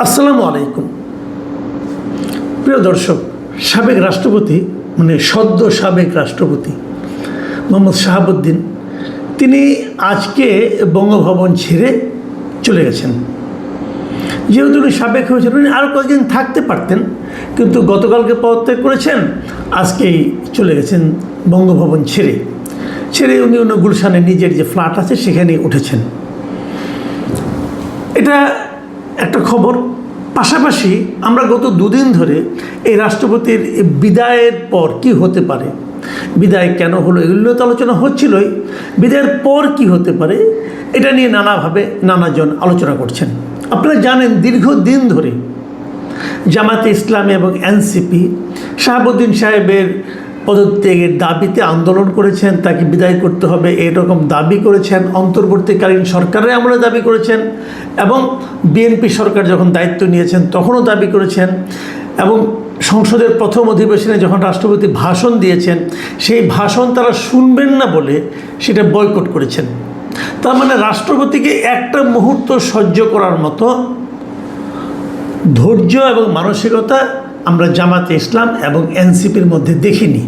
আসসালামু আলাইকুম। প্রিয় দর্শক, সাবেক রাষ্ট্রপতি সদ্য সাবেক রাষ্ট্রপতি মোহাম্মদ শাহাবুদ্দিন তিনি আজকে বঙ্গভবন ছেড়ে চলে গেছেন। যেহেতু উনি সাবেক হয়েছেন, উনি আরও কয়েকদিন থাকতে পারতেন, কিন্তু গতকালকে পদত্যাগ করেছেন, আজকেই চলে গেছেন বঙ্গভবন ছেড়ে উনি গুলশানে নিজের যে ফ্ল্যাট আছে সেখানে উঠেছেন। এটা একটা খবর। পাশাপাশি আমরা গত দুদিন ধরে এই রাষ্ট্রপতির বিদায়ের পর কি হতে পারে, বিদায় কেন হলো, এগুলো তো আলোচনা হচ্ছিলই। বিদায়ের পর কি হতে পারে এটা নিয়ে নানাভাবে নানাজন আলোচনা করছেন। আপনারা জানেন, দীর্ঘদিন ধরে জামায়াতে ইসলামী এবং এনসিপি শাহাবুদ্দিন সাহেবের পদত্যাগের দাবিতে আন্দোলন করেছেন, তাকে বিদায় করতে হবে এরকম দাবি করেছেন। অন্তর্বর্তীকালীন সরকারের আমলে দাবি করেছেন, এবং বিএনপি সরকার যখন দায়িত্ব নিয়েছেন তখনও দাবি করেছেন, এবং সংসদের প্রথম অধিবেশনে যখন রাষ্ট্রপতি ভাষণ দিয়েছেন সেই ভাষণ তারা শুনবেন না বলে সেটা বয়কট করেছেন। তার মানে রাষ্ট্রপতিকে একটা মুহূর্ত সহ্য করার মতো ধৈর্য এবং মানসিকতা আমরা জামাতে ইসলাম এবং এনসিপির মধ্যে দেখিনি।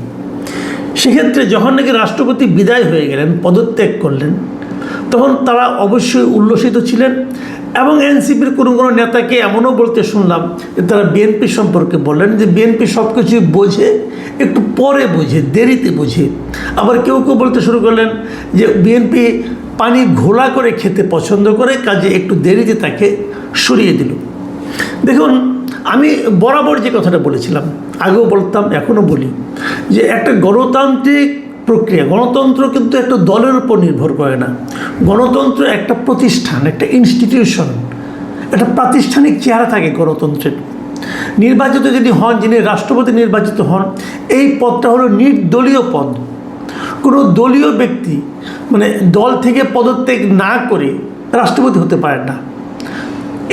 সেক্ষেত্রে যখন নাকি রাষ্ট্রপতি বিদায় হয়ে গেলেন, পদত্যাগ করলেন, তখন তারা অবশ্যই উল্লসিত ছিলেন। এবং এনসিপির কোনো নেতাকে এমনও বলতে শুনলাম যে তারা বিএনপি সম্পর্কে বললেন যে বিএনপি সব কিছুই বোঝে, একটু পরে বোঝে, দেরিতে বোঝে। আবার কেউ কেউ বলতে শুরু করলেন যে বিএনপি পানি ঘোলা করে খেতে পছন্দ করে, কাজে একটু দেরিতে তাকে সরিয়ে দিল। দেখুন, আমি বরাবর যে কথাটা বলেছিলাম, আগেও বলতাম, এখনও বলি, যে একটা গণতান্ত্রিক প্রক্রিয়া, গণতন্ত্র কিন্তু একটা দলের উপর নির্ভর করে না। গণতন্ত্র একটা প্রতিষ্ঠান, একটা ইনস্টিটিউশন, একটা প্রাতিষ্ঠানিক চেহারা থাকে গণতন্ত্রের। নির্বাচিত যদি হন, যিনি রাষ্ট্রপতি নির্বাচিত হন, এই পদটা হলো নির্দলীয় পদ। কোনো দলীয় ব্যক্তি দল থেকে পদত্যাগ না করে রাষ্ট্রপতি হতে পারেন না।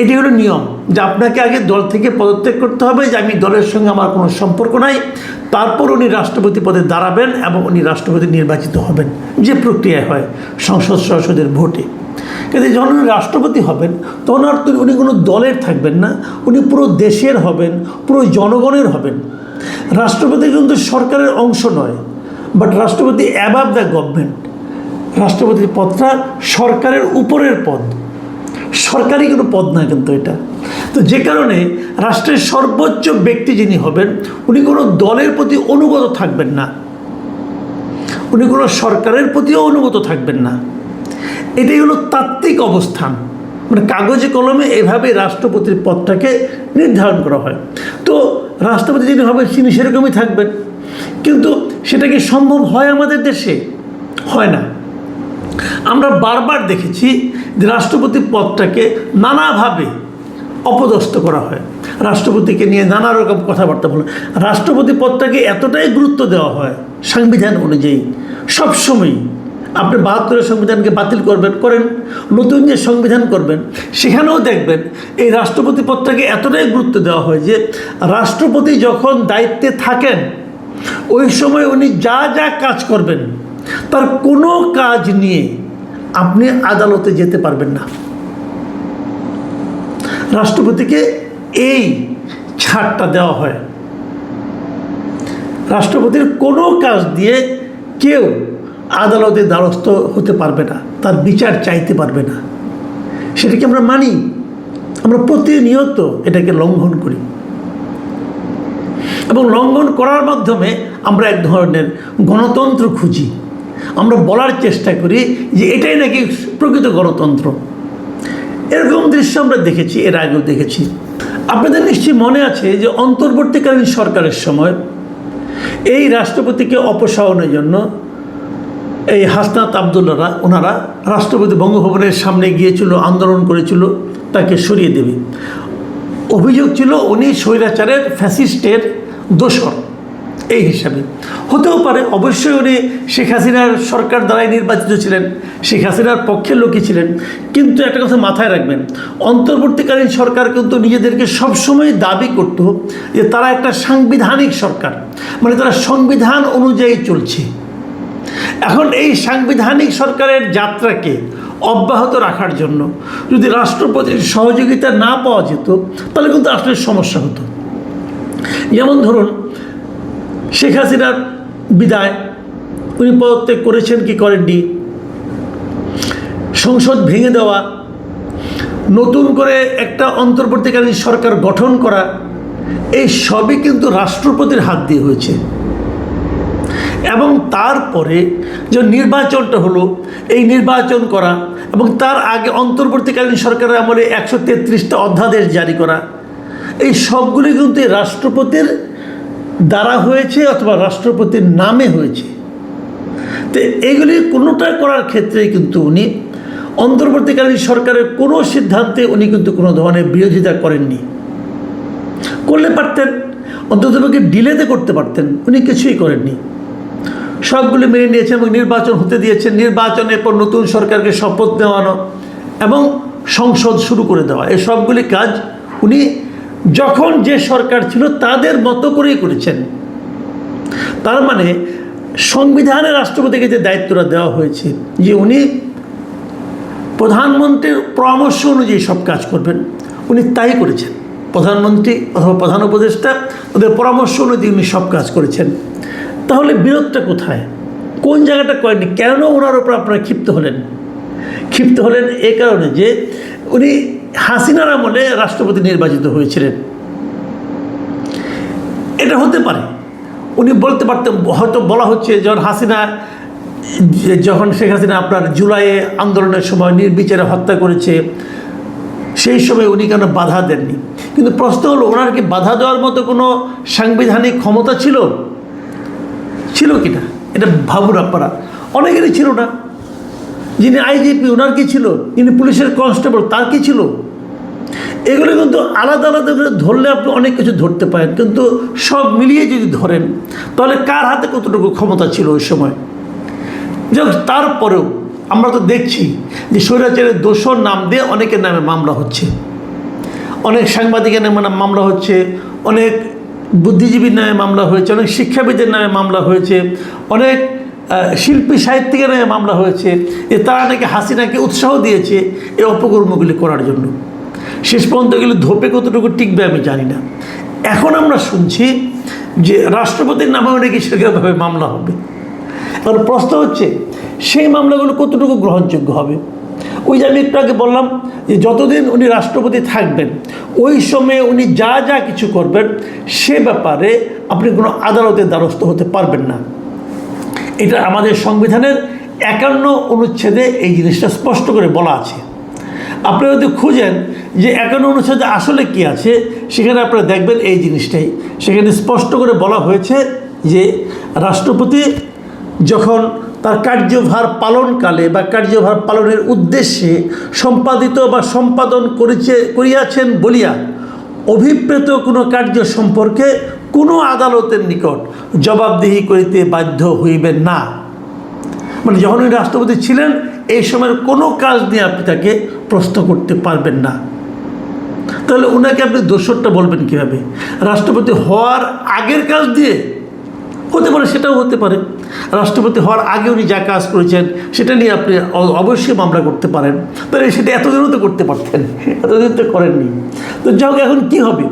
এটি হলো নিয়ম, যে আপনাকে আগে দল থেকে পদত্যাগ করতে হবে, যে আমি দলের সঙ্গে আমার কোনো সম্পর্ক নাই, তারপর উনি রাষ্ট্রপতি পদে দাঁড়াবেন এবং উনি রাষ্ট্রপতি নির্বাচিত হবেন, যে প্রক্রিয়ায় হয় সংসদ সদস্যদের ভোটে। কিন্তু যখন উনি রাষ্ট্রপতি হবেন তখন আর উনি কোনো দলের থাকবেন না, উনি পুরো দেশের হবেন, পুরো জনগণের হবেন। রাষ্ট্রপতি কিন্তু সরকারের অংশ নয়, বাট রাষ্ট্রপতি অ্যাবাভ দ্য গভর্নমেন্ট। রাষ্ট্রপতির পদটা সরকারের উপরের পদ, সরকারি কোনো পদ না কিন্তু এটা। তো যে কারণে রাষ্ট্রের সর্বোচ্চ ব্যক্তি যিনি হবেন, উনি কোনো দলের প্রতি অনুগত থাকবেন না, উনি কোনো সরকারের প্রতিও অনুগত থাকবেন না। এটাই হলো তাত্ত্বিক অবস্থান। কাগজে কলমে এভাবে রাষ্ট্রপতির পদটাকে নির্ধারণ করা হয়। তো রাষ্ট্রপতি যিনি হবেন তিনি সেরকমই থাকবেন। কিন্তু সেটা কি সম্ভব হয় আমাদের দেশে? হয় না। আমরা বারবার দেখেছি যে রাষ্ট্রপতি পদটাকে নানাভাবে অপদস্থ করা হয়, রাষ্ট্রপতিকে নিয়ে নানা রকম কথাবার্তা বলে। রাষ্ট্রপতি পদটাকে এতটাই গুরুত্ব দেওয়া হয় সংবিধান অনুযায়ী। সবসময়ই আপনি ৭২-এর সংবিধানকে বাতিল করেন, নতুন যে সংবিধান করবেন সেখানেও দেখবেন এই রাষ্ট্রপতি পদটাকে এতটাই গুরুত্ব দেওয়া হয় যে রাষ্ট্রপতি যখন দায়িত্বে থাকেন ওই সময় উনি যা যা কাজ করবেন তার কোনো কাজ নিয়ে আপনি আদালতে যেতে পারবেন না। রাষ্ট্রপতিকে এই ছাড়টা দেওয়া হয়। রাষ্ট্রপতির কোনো কাজ দিয়ে কেউ আদালতের দ্বারস্থ হতে পারবে না, তার বিচার চাইতে পারবে না। সেটাকে আমরা মানি, আমরা প্রতিনিয়ত এটাকে লঙ্ঘন করি, এবং লঙ্ঘন করার মাধ্যমে আমরা এক ধরনের গণতন্ত্র খুঁজি। আমরা বলার চেষ্টা করি যে এটাই নাকি প্রকৃত গণতন্ত্র। এরকম দৃশ্য আমরা দেখেছি, এর আগেও দেখেছি। আপনাদের নিশ্চয়ই মনে আছে যে অন্তর্বর্তীকালীন সরকারের সময় এই রাষ্ট্রপতিকে অপসারণের জন্য এই হাসনাত আবদুল্লাহরা ওনারা রাষ্ট্রপতি বঙ্গভবনের সামনে গিয়েছিল, আন্দোলন করেছিল তাকে সরিয়ে দেবে। অভিযোগ ছিল উনি স্বৈরাচারের, ফ্যাসিস্টের দোসর এই হিসাবে। হতেও পারে, অবশ্যই উনি শেখ হাসিনার সরকার দ্বারাই নির্বাচিত ছিলেন, শেখ হাসিনার পক্ষের লোকই ছিলেন। কিন্তু একটা কথা মাথায় রাখবেন, অন্তর্বর্তীকালীন সরকার কিন্তু নিজেদেরকে সবসময় দাবি করত যে তারা একটা সাংবিধানিক সরকার, তারা সংবিধান অনুযায়ী চলছে। এখন এই সাংবিধানিক সরকারের যাত্রাকে অব্যাহত রাখার জন্য যদি রাষ্ট্রপতির সহযোগিতা না পাওয়া যেত তাহলে কিন্তু আসলে সমস্যা হতো। যেমন ধরুন শেখ হাসিনার বিদায়, উনি পদত্যাগ করেছেন কি করেননি, সংসদ ভেঙে দেওয়া, নতুন করে একটা অন্তর্বর্তীকালীন সরকার গঠন করা, এই সবই কিন্তু রাষ্ট্রপতির হাত দিয়ে হয়েছে। এবং তারপরে যে নির্বাচনটা হলো, এই নির্বাচন করা এবং তার আগে অন্তর্বর্তীকালীন সরকারের আমলে 133টা অধ্যাদেশ জারি করা, এই সবগুলি কিন্তু রাষ্ট্রপতির দ্বারা হয়েছে অথবা রাষ্ট্রপতির নামে হয়েছে। তো এগুলি কোনোটা করার ক্ষেত্রেই কিন্তু উনি অন্তর্বর্তীকালীন সরকারের কোনো সিদ্ধান্তে উনি কিন্তু কোনো ধরনের বিরোধিতা করেননি। করলে পারতেন, অন্ততপক্ষে ডিলেতে করতে পারতেন, উনি কিছুই করেননি, সবগুলি মেনে নিয়েছেন এবং নির্বাচন হতে দিয়েছেন। নির্বাচনের পর নতুন সরকারকে শপথ নেওয়ানো এবং সংসদ শুরু করে দেওয়া, এই সবগুলি কাজ উনি যখন যে সরকার ছিল তাদের মতো করেই করেছেন। তার মানে সংবিধানে রাষ্ট্রপতিকে যে দায়িত্বটা দেওয়া হয়েছে যে উনি প্রধানমন্ত্রীর পরামর্শ অনুযায়ী সব কাজ করবেন, উনি তাই করেছেন। প্রধানমন্ত্রী অথবা প্রধান উপদেষ্টা ওদের পরামর্শ অনুযায়ী উনি সব কাজ করেছেন। তাহলে বিরোধটা কোথায়, কোন জায়গাটা করেননি? কেন ওনার উপর আপনারা ক্ষিপ্ত হলেন? ক্ষিপ্ত হলেন এ কারণে যে উনি হাসিনার আমলে রাষ্ট্রপতি নির্বাচিত হয়েছিলেন। এটা হতে পারে, উনি বলতে পারতেন, হয়তো বলা হচ্ছে যখন শেখ হাসিনা আপনার জুলাইয়ে আন্দোলনের সময় নির্বিচারে হত্যা করেছে, সেই সময় উনি কেন বাধা দেননি? কিন্তু প্রশ্ন হলো, ওনার কি বাধা দেওয়ার মতো কোনো সাংবিধানিক ক্ষমতা ছিল কি না? এটা ভাবুন আপনারা। অনেকেরই ছিল না। যিনি আইজিপি ওনার কি ছিল, যিনি পুলিশের কনস্টেবল তার কি ছিল? এগুলো কিন্তু আলাদা আলাদা করে ধরলে আপনি অনেক কিছু ধরতে পারেন, কিন্তু সব মিলিয়ে যদি ধরেন তাহলে কার হাতে কতটুকু ক্ষমতা ছিল ওই সময়? তারপরেও আমরা তো দেখছি যে স্বৈরাচারের দোষর নাম দিয়ে অনেকের নামে মামলা হচ্ছে, অনেক সাংবাদিকের নামে মামলা হচ্ছে, অনেক বুদ্ধিজীবীর নামে মামলা হয়েছে, অনেক শিক্ষাবিদের নামে মামলা হয়েছে, অনেক শিল্পী সাহিত্যিকের নামে মামলা হয়েছে যে তারা নাকি হাসিনাকে উৎসাহ দিয়েছে এই অপকর্মগুলি করার জন্য। শেষ পর্যন্ত এগুলো ধোপে কতটুকু টিকবে আমি জানি না। এখন আমরা শুনছি যে রাষ্ট্রপতির নামেও নাকি সেরকমভাবে মামলা হবে। কারণ প্রশ্ন হচ্ছে সেই মামলাগুলো কতটুকু গ্রহণযোগ্য হবে? ওই যে আমি একটু আগে বললাম যে যতদিন উনি রাষ্ট্রপতি থাকবেন ওই সময়ে উনি যা যা কিছু করবেন সে ব্যাপারে আপনি কোনো আদালতের দ্বারস্থ হতে পারবেন না। এটা আমাদের সংবিধানের 51 অনুচ্ছেদে এই জিনিসটা স্পষ্ট করে বলা আছে। আপনি যদি খুঁজেন যে 51 অনুচ্ছেদে আসলে কি আছে, সেখানে আপনারা দেখবেন এই জিনিসটাই। সেখানে স্পষ্ট করে বলা হয়েছে যে রাষ্ট্রপতি যখন তার কার্যভার পালনকালে বা কার্যভার পালনের উদ্দেশ্যে সম্পাদিত বা সম্পাদন করিয়াছেন বলিয়া অভিপ্রেত কোনো কার্য সম্পর্কে কোনো আদালতের নিকট জবাবদিহি করিতে বাধ্য হইবেন না। মানে যখন উনি রাষ্ট্রপতি ছিলেন এই সময়ের কোনো কাজ নিয়ে আপনি তাকে প্রশ্ন করতে পারবেন না। তাহলে ওনাকে আপনি দোষরটা বলবেন কীভাবে? রাষ্ট্রপতি হওয়ার আগের কাজ দিয়ে হতে পারে, সেটাও হতে পারে। রাষ্ট্রপতি হওয়ার আগে উনি যা কাজ করেছেন সেটা নিয়ে আপনি অবশ্যই মামলা করতে পারেন। তাহলে সেটা এতদিনও তো করতে পারতেন, এতদিন তো করেননি। তো যাই হোক, এখন কী হবে?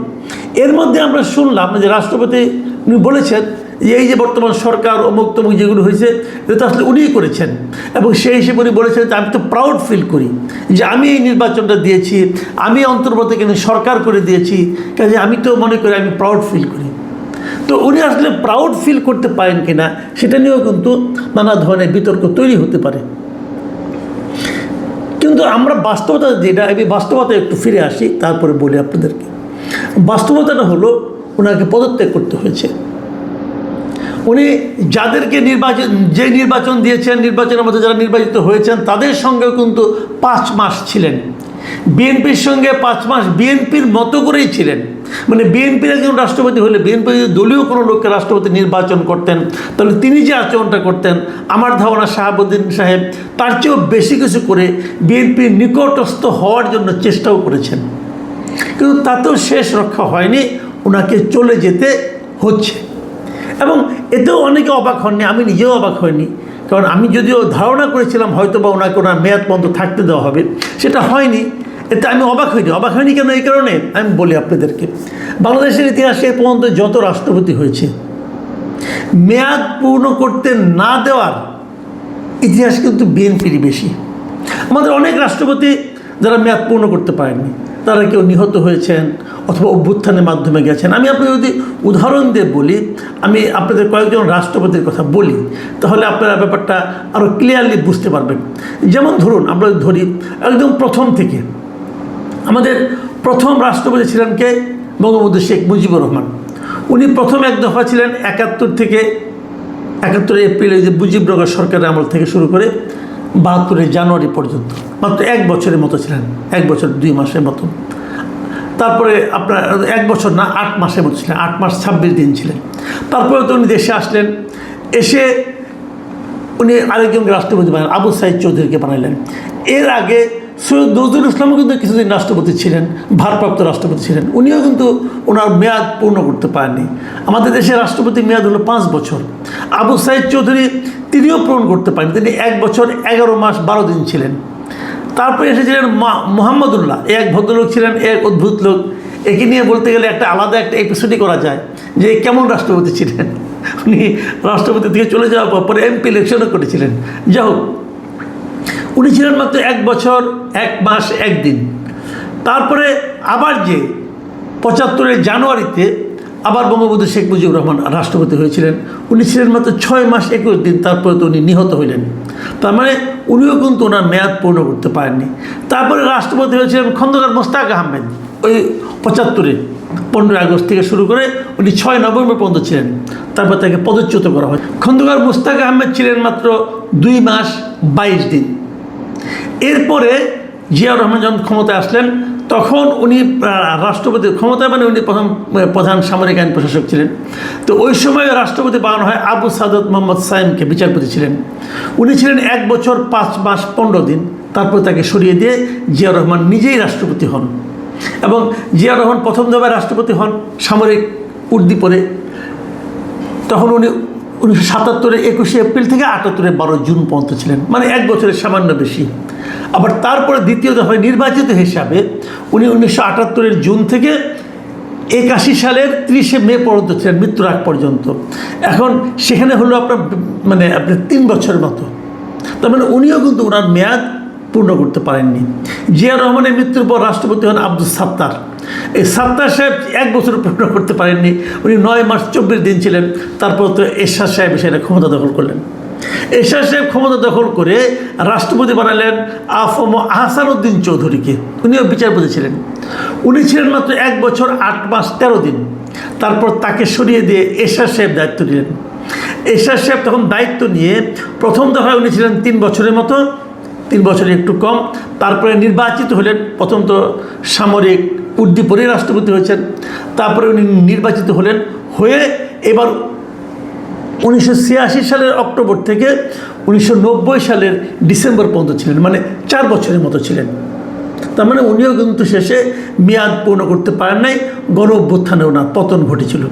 এর মধ্যে আমরা শুনলাম যে রাষ্ট্রপতি উনি বলেছেন যে এই যে বর্তমান সরকার অমুক তমুক যেগুলো হয়েছে এটা তো আসলে উনিই করেছেন, এবং সেই হিসেবে উনি বলেছেন যে আমি তো প্রাউড ফিল করি যে আমি এই নির্বাচনটা দিয়েছি, আমি অন্তর্বর্তীকালীন সরকার করে দিয়েছি, কাজে আমি তো মনে করি আমি প্রাউড ফিল করি। তো উনি আসলে প্রাউড ফিল করতে পারেন কিনা সেটা নিয়েও কিন্তু নানা ধরনের বিতর্ক তৈরি হতে পারে। কিন্তু আমরা বাস্তবতা যেটা, আমি বাস্তবতা একটু ফিরে আসি তারপরে বলি আপনাদেরকে। বাস্তবতাটা হলো ওনাকে পদত্যাগ করতে হয়েছে। উনি যাদেরকে নির্বাচন দিয়েছেন, নির্বাচনের মধ্যে যারা নির্বাচিত হয়েছেন তাদের সঙ্গেও কিন্তু 5 মাস ছিলেন। বিএনপির সঙ্গে 5 মাস বিএনপির মতো করেই ছিলেন। মানে বিএনপির একজন রাষ্ট্রপতি হলে, বিএনপি যদি দলীয় কোনো লোককে রাষ্ট্রপতি নির্বাচন করতেন তাহলে তিনি যে আচরণটা করতেন, আমার ধারণা শাহাবুদ্দিন সাহেব তার চেয়েও বেশি কিছু করে বিএনপির নিকটস্থ হওয়ার জন্য চেষ্টাও করেছেন। কিন্তু তাতেও শেষ রক্ষা হয়নি, ওনাকে চলে যেতে হচ্ছে। এবং এতেও অনেকে অবাক হননি, আমি নিজেও অবাক হইনি। কারণ আমি যদিও ধারণা করেছিলাম হয়তো বা ওনাকে ওনার মেয়াদ পর্যন্ত থাকতে দেওয়া হবে, সেটা হয়নি। এতে আমি অবাক হয়নি কেন এই কারণে আমি বলি আপনাদেরকে, বাংলাদেশের ইতিহাসে এ পর্যন্ত যত রাষ্ট্রপতি হয়েছে মেয়াদ পূর্ণ করতে না দেওয়ার ইতিহাস কিন্তু বিএনপিরই বেশি। আমাদের অনেক রাষ্ট্রপতি যারা মেয়াদ পূর্ণ করতে পারেননি, তারা কেউ নিহত হয়েছেন অথবা অভ্যুত্থানের মাধ্যমে গেছেন। আমি আপনাদের যদি উদাহরণ দিয়ে বলি, আমি আপনাদের কয়েকজন রাষ্ট্রপতির কথা বলি, তাহলে আপনারা ব্যাপারটা আরও ক্লিয়ারলি বুঝতে পারবেন। যেমন ধরুন, আমরা ধরি একদম প্রথম থেকে আমাদের প্রথম রাষ্ট্রপতি ছিলেন কে? বঙ্গবন্ধু শেখ মুজিবুর রহমান। উনি প্রথম এক দফা ছিলেন 71 এপ্রিলে যে মুজিবনগর সরকারের আমল থেকে শুরু করে 72 জানুয়ারি পর্যন্ত, মাত্র 1 বছরের মতো ছিলেন, 1 বছর 2 মাসের মতো। তারপরে আপনার 1 বছর না, 8 মাসের মতো ছিলেন, 8 মাস 26 দিন ছিলেন। তারপরে তো উনি দেশে আসলেন, এসে উনি আরেকজন রাষ্ট্রপতি বানালেন, আবু সাইদ চৌধুরীকে বানালেন। এর আগে সৈয়দ নজরুল ইসলামও কিন্তু কিছুদিন রাষ্ট্রপতি ছিলেন, ভারপ্রাপ্ত রাষ্ট্রপতি ছিলেন। উনিও কিন্তু ওনার মেয়াদ পূর্ণ করতে পারেননি। আমাদের দেশের রাষ্ট্রপতি মেয়াদ হলো 5 বছর। আবু সাইদ চৌধুরী তিনিও পূরণ করতে পারেন, তিনি 1 বছর 11 মাস 12 দিন ছিলেন। তারপরে এসেছিলেন মোহাম্মদুল্লাহ, এক ভদ্রলোক ছিলেন, এক অদ্ভুত লোক। একে নিয়ে বলতে গেলে আলাদা একটা এপিসোডই করা যায় যে কেমন রাষ্ট্রপতি ছিলেন। উনি রাষ্ট্রপতি থেকে চলে যাওয়ার পরে এমপি ইলেকশনও করেছিলেন। যাই হোক, উনি ছিলেন মাত্র 1 বছর 1 মাস 1 দিন। তারপরে আবার যে 75 জানুয়ারিতে আবার বঙ্গবন্ধু শেখ মুজিবুর রহমান রাষ্ট্রপতি হয়েছিলেন, উনি ছিলেন মাত্র 6 মাস 21 দিন। তারপরে তো উনি নিহত হইলেন। তার মানে উনিও কিন্তু ওনার মেয়াদ পূর্ণ করতে পারেননি। তারপরে রাষ্ট্রপতি হয়েছিলেন খন্দকার মোস্তাক আহমেদ, ওই 75-এ 15 আগস্ট থেকে শুরু করে উনি 6 নভেম্বর পর্যন্ত ছিলেন। তারপর তাকে পদচ্যুত করা হয়। খন্দকার মোস্তাক আহমেদ ছিলেন মাত্র 2 মাস 22 দিন। এরপরে জিয়াউর রহমান যখন ক্ষমতায় আসলেন, তখন উনি রাষ্ট্রপতির ক্ষমতায়, মানে উনি প্রথম প্রধান সামরিক আইন প্রশাসক ছিলেন। তো ওই সময় রাষ্ট্রপতি বানানো হয় আবু সাদত মোহাম্মদ সাইমকে, বিচারপতি ছিলেন। উনি ছিলেন 1 বছর 5 মাস 15 দিন। তারপর তাকে সরিয়ে দিয়ে জিয়াউর রহমান নিজেই রাষ্ট্রপতি হন। এবং জিয়াউর রহমান প্রথম দফায় রাষ্ট্রপতি হন সামরিক উর্দি পরে। তখন উনি 1977-এ 21 এপ্রিল থেকে 78-এ 12 জুন পর্যন্ত ছিলেন, মানে 1 বছরের সামান্য বেশি। আবার তারপরে দ্বিতীয় দফায় নির্বাচিত হিসাবে উনি 1978-এর জুন থেকে 81 সালের 30 মে পর্যন্ত ছিলেন, মৃত্যুর আগ পর্যন্ত। এখন সেখানে হলো আপনার 3 বছরের মতো। তার মানে উনিও কিন্তু ওনার মেয়াদ পূর্ণ করতে পারেননি। জিয়া রহমানের মৃত্যুর পর রাষ্ট্রপতি হন আব্দুল সাত্তার। এই সাত্তার সাহেব 1 বছর পূর্ণ করতে পারেননি, উনি 9 মাস 24 দিন ছিলেন। তারপর তো এরশাদ সাহেব সেটা ক্ষমতা দখল করলেন। এরশাদ সাহেব ক্ষমতা দখল করে রাষ্ট্রপতি বানালেন আফম আহসান উদ্দিন চৌধুরীকে, উনিও বিচারপতি ছিলেন। উনি ছিলেন মাত্র 1 বছর 8 মাস 13 দিন। তারপর তাকে সরিয়ে দিয়ে এরশাদ সাহেব দায়িত্ব নিলেন। এরশাদ সাহেব তখন দায়িত্ব নিয়ে প্রথম দফায় উনি ছিলেন 3 বছরের মতো, 3 বছরের একটু কম। তারপরে নির্বাচিত হলেন, প্রথম তো সামরিক উর্দি পরে রাষ্ট্রপতি হয়েছেন। তারপরে উনি নির্বাচিত হলেন, হয়ে এবার 1986 সালের অক্টোবর থেকে 1990 সালের ডিসেম্বর পর্যন্ত ছিলেন, মানে 4 বছরের মতো ছিলেন। তার মানে উনিও কিন্তু শেষে মেয়াদ পূর্ণ করতে পারেন নাই। গণ অভ্যুত্থানে ওনার পতন ঘটেছিল।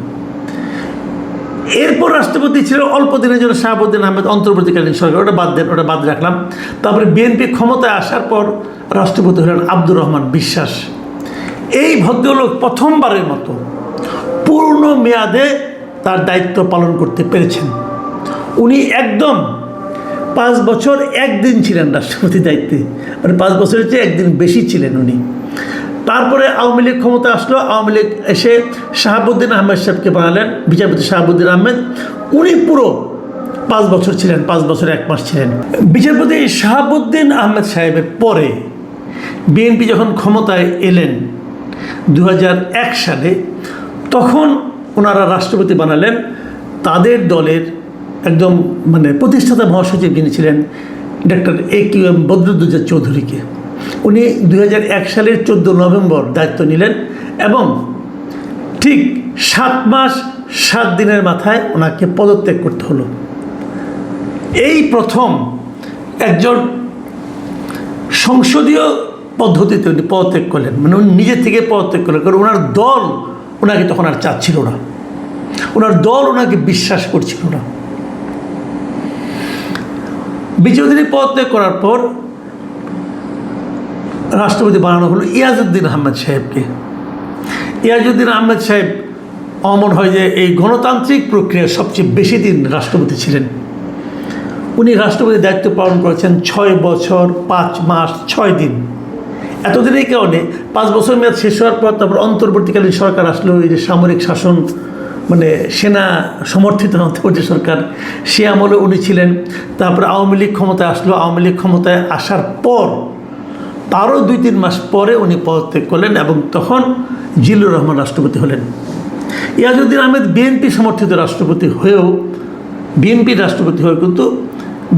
এরপর রাষ্ট্রপতি ছিল অল্প দিনের জন্য শাহাবুদ্দিন আহমেদ, অন্তর্বর্তীকালীন সরকার, ওটা বাদ রাখলাম। তারপরে বিএনপি ক্ষমতায় আসার পর রাষ্ট্রপতি হলেন আব্দুর রহমান বিশ্বাস। এই ভদ্রলোক প্রথমবারের মতো পূর্ণ মেয়াদে তার দায়িত্ব পালন করতে পেরেছেন। উনি একদম 5 বছর 1 দিন ছিলেন রাষ্ট্রপতি দায়িত্বে, মানে 5 বছরের চেয়ে 1 দিন বেশি ছিলেন উনি। তারপরে আওয়ামী লীগ ক্ষমতা আসলো, আওয়ামী লীগ এসে শাহাবুদ্দিন আহমেদ সাহেবকে বানালেন বিচারপতি শাহাবুদ্দিন আহমেদ। উনি পুরো 5 বছর ছিলেন, 5 বছর 1 মাস ছিলেন। বিচারপতি শাহাবুদ্দিন আহমেদ সাহেবের পরে বিএনপি যখন ক্ষমতায় এলেন 2001 সালে, তখন ওনারা রাষ্ট্রপতি বানালেন তাদের দলের একদম প্রতিষ্ঠাতা মহাসচিব যিনি ছিলেন ডক্টর AQM বদরুদ্দোজা চৌধুরীকে। উনি 2001 সালের 14 নভেম্বর দায়িত্ব নিলেন এবং ঠিক 7 মাস 7 দিনের মাথায় ওনাকে পদত্যাগ করতে হলো। এই প্রথম একজন সংসদীয় পদ্ধতিতে উনি পদত্যাগ করলেন, মানে উনি নিজে থেকে পদত্যাগ করলেন, কারণ ওনার দল ওনাকে তখন আর চাচ্ছিল না, ওনার দল ওনাকে বিশ্বাস করছিল না। চৌধুরী পদত্যাগ করার পর রাষ্ট্রপতি বানানো হলো ইয়াজউদ্দিন আহমেদ সাহেবকে। ইয়াজউদ্দিন আহমেদ সাহেব অমন হয় যে এই গণতান্ত্রিক প্রক্রিয়ার সবচেয়ে বেশি দিন রাষ্ট্রপতি ছিলেন। উনি রাষ্ট্রপতির দায়িত্ব পালন করেছেন 6 বছর 5 মাস 6 দিন। এতদিনের কারণে 5 বছর মেয়াদ শেষ হওয়ার পর তারপর অন্তর্বর্তীকালীন সরকার আসলো, এই যে সামরিক শাসন মানে সেনা সমর্থিত অন্তর্বর্তী সরকার, সে আমলে উনি ছিলেন। তারপরে আওয়ামী লীগ ক্ষমতায় আসলো, আওয়ামী লীগ ক্ষমতায় আসার পর তারও 2-3 মাস পরে উনি পদত্যাগ করলেন এবং তখন জিল্লুর রহমান রাষ্ট্রপতি হলেন। ইয়াজউদ্দিন আহমেদ বিএনপি সমর্থিত রাষ্ট্রপতি হয়েও কিন্তু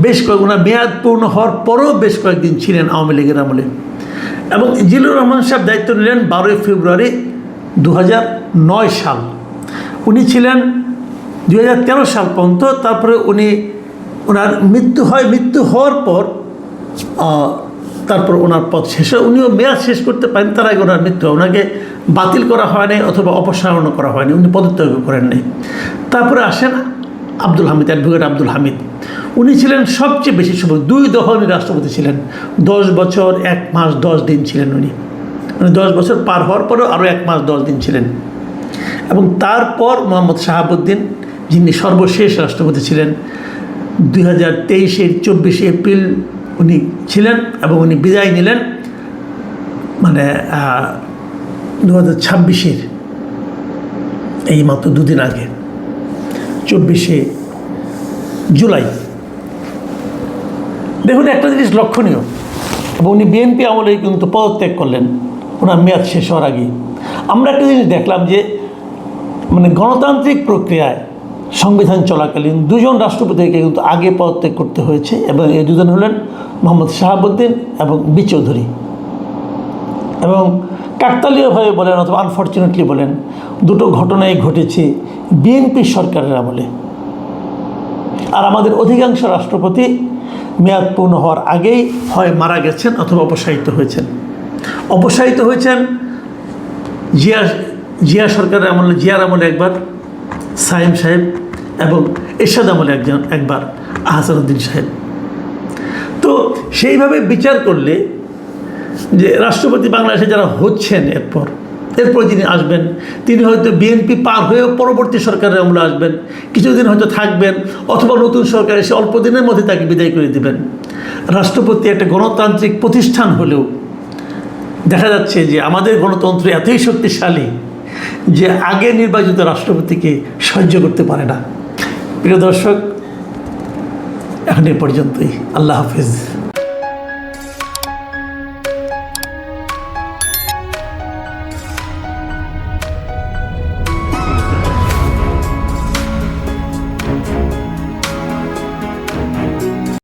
বেশ ওনার মেয়াদ পূর্ণ হওয়ার পরেও বেশ কয়েকদিন ছিলেন আওয়ামী লীগের আমলে। এবং জিল্লুর রহমান সাহেব দায়িত্ব নিলেন 12 ফেব্রুয়ারি 2009 সাল। উনি ছিলেন 2013 সাল পর্যন্ত। তারপরে ওনার মৃত্যু হওয়ার পর তারপর ওনার পদ শেষ হয়। উনিও মেয়াদ শেষ করতে পারেন, তার আগে ওনার মৃত্যু হয়। ওনাকে বাতিল করা হয়নি অথবা অপসারণ করা হয়নি, উনি পদত্যাগ করেননি। তারপরে আসেন আব্দুল হামিদ, অ্যাডভোকেট আব্দুল হামিদ। উনি ছিলেন সবচেয়ে বেশি সময় 2 দফা উনি রাষ্ট্রপতি ছিলেন। 10 বছর 1 মাস 10 দিন ছিলেন উনি, মানে 10 বছর পার হওয়ার পরেও আরও 1 মাস 10 দিন ছিলেন। এবং তারপর মোহাম্মদ শাহাবুদ্দিন, যিনি সর্বশেষ রাষ্ট্রপতি ছিলেন, 2023-এর 24 এপ্রিল উনি ছিলেন এবং উনি বিদায় নিলেন মানে 2026-এর এই মাত্র 2 দিন আগে, 24শে জুলাই। দেখুন একটা জিনিস লক্ষণীয়, এবং উনি বিএনপি আমলেই কিন্তু পদত্যাগ করলেন ওনার মেয়াদ শেষ হওয়ার আগে। আমরা একটা জিনিস দেখলাম যে মানে গণতান্ত্রিক প্রক্রিয়ায় সংবিধান চলাকালীন 2 জন রাষ্ট্রপতিকে কিন্তু আগে পদত্যাগ করতে হয়েছে, এবং এই 2 জন হলেন মোহাম্মদ শাহাবুদ্দিন এবং বি চৌধুরী। এবং কাকতালীয়ভাবে বলেন অথবা আনফর্চুনেটলি বলেন, 2টো ঘটনাই ঘটেছে বিএনপি সরকারের আমলে। আর আমাদের অধিকাংশ রাষ্ট্রপতি মেয়াদ পূর্ণ হওয়ার আগেই হয় মারা গেছেন অথবা অপসারিত হয়েছেন। জিয়া সরকারের আমলে, জিয়ার আমলে একবার সাইম সাহেব, এবং এরশাদ আমলে একবার আহসানুদ্দিন সাহেব। তো সেইভাবে বিচার করলে যে রাষ্ট্রপতি বাংলাদেশে যারা হচ্ছেন এরপর যিনি আসবেন, তিনি হয়তো বিএনপি পার হয়েও পরবর্তী সরকারের আমলে আসবেন, কিছুদিন হয়তো থাকবেন, অথবা নতুন সরকার এসে অল্প দিনের মধ্যে তাকে বিদায় করে দেবেন। রাষ্ট্রপতি একটা গণতান্ত্রিক প্রতিষ্ঠান হলেও দেখা যাচ্ছে যে আমাদের গণতন্ত্র এতই শক্তিশালী যে আগে নির্বাচিত রাষ্ট্রপতিকে সহ্য করতে পারে না। প্রিয় দর্শক, এখন এ পর্যন্তই। আল্লাহ হাফিজ।